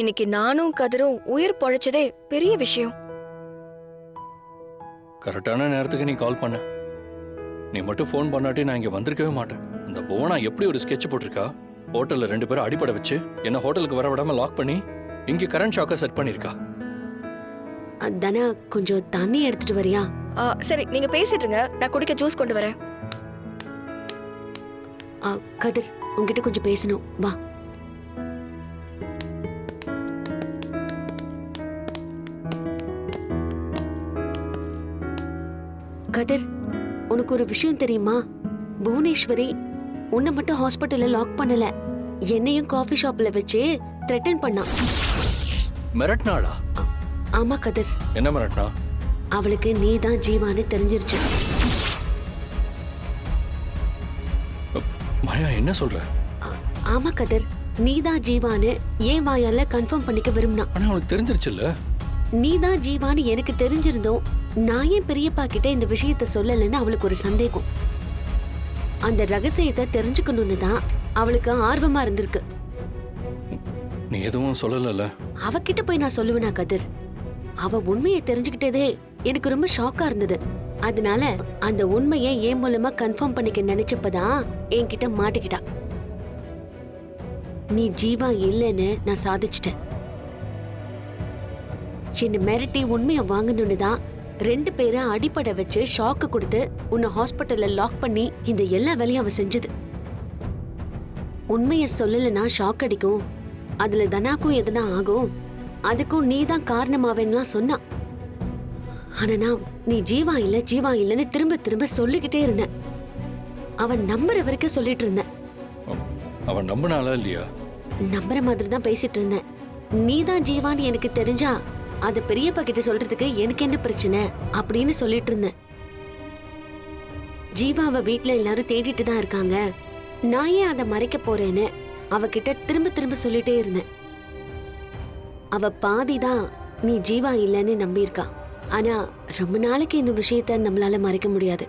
இன்னைக்கு நானும் கதிரும் உயிர் பொழைச்சதே பெரிய விஷயம். கரெக்டான நேரத்துக்கு நீ கால் பண்ண. நீ மட்டும் ஃபோன் பண்ணாட்டி நான் இங்க வந்திருக்கவே மாட்டேன். இந்த புவனா எப்படி ஒரு ஸ்கெட்ச் போட்டிருக்கா? ஹோட்டல்ல 2 பேரும் அடிபட வச்சு என்ன ஹோட்டலுக்கு வர விடாம லாக் பண்ணி இங்க கரண்ட் ஷாக்கை செட் பண்ணிருக்கா. தனா, கொஞ்சம் தண்ணி எடுத்துட்டு வரியா? சரி, நீங்க பேசிட்டு இருங்க, நான் குடிக்க ஜூஸ் கொண்டு வரேன். கதிர், உன்கிட்ட கொஞ்சம் பேசணும், வா. கதிர், உனக்கு ஒரு விஷயம் தெரியுமா? புவனேஸ்வரி உன்னை மட்டும் ஹாஸ்பிட்டல்ல லாக் பண்ணல, என்னையும் காஃபி ஷாப்ல வச்சு த்ரெட்டன் பண்ணா. மிரட்னாளா? ஆமா கதிர். என்ன மிரட்னா? அவளுக்கு நீ தான் ஜீவான்னு தெரிஞ்சிருச்சு. மாயா, என்ன சொல்ற? ஆமா கதிர், நீ தான் ஜீவான்னு ஏன் வாயால கன்ஃபார்ம் பண்ணிக்க விரும்பினா. ஆனா அவளுக்கு தெரிஞ்சிருச்சுல்ல. நீ தான் ஜீவான்னு எனக்கு தெரிஞ்சிருந்தோம், நான் ஏன் பெரியப்பா கிட்ட இந்த விஷயத்த சொல்லலன்னு அவளுக்கு ஒரு சந்தேகம். அந்த ரகசியத்தை தெரிஞ்சுக்கணும்னு தான் அவளுக்கு ஆர்வமா இருந்திருக்கு. நீ எதுவும் சொல்லல. அவகிட்ட போய் நான் சொல்லுவேனா கதிர்? அவ உண்மையை தெரிஞ்சுக்கிட்டதே எனக்கு ரொம்ப ஷாக்கா இருந்தது. அதனால அந்த உண்மையை என் மூலமா கன்ஃபார்ம் பண்ணிக்க நினைச்சப்பதான் என்கிட்ட மாட்டிக்கிட்டா. நீ ஜீவா இல்லைன்னு நான் சாதிச்சிட்டேன். என்ன மிரட்டி உண்மையை வாங்கணும்னு தான் 2 பேரை அடிப்படை வச்சு ஷாக்கு கொடுத்து உன்னை ஹாஸ்பிட்டல்ல லாக் பண்ணி இந்த எல்லா வேலையும் அவ செஞ்சது. உண்மையை சொல்லலைன்னா ஷாக் அடிக்கும், அதுல தனாக்கும் எதனா ஆகும், அதுக்கும் நீ தான் காரணமாவேன்னா சொன்னா. ஆனா நான் நீ ஜீவா இல்ல ஜீவா இல்லன்னு திரும்ப திரும்ப சொல்லிக்கிட்டே இருந்தேன். அவன் நம்புற வரைக்கும் சொல்லிட்டு இருந்தேன். அவன் நம்பினாளா இல்லையா? நம்புற மாதிரி தான் பேசிட்டு இருந்தேன். நீ தான் ஜீவான்னு எனக்கு தெரிஞ்சா அத பெரியப்பா கிட்ட சொல்றதுக்கு எனக்கு என்ன பிரச்சனை அப்படின்னு சொல்லிட்டு இருந்தேன். ஜீவாவை வீட்டுல எல்லாரும் தேடிட்டு தான் இருக்காங்க, நான் ஏன் அதை மறைக்க போறேன்னு அவகிட்ட திரும்ப திரும்ப சொல்லிட்டே இருந்தேன். அவ பாதிதான் நீ ஜீவா இல்லைன்னு நம்பியிருக்கா. ஆனா ரொம்ப நாளைக்கு இந்த விஷயத்த நம்மளால மறைக்க முடியாது.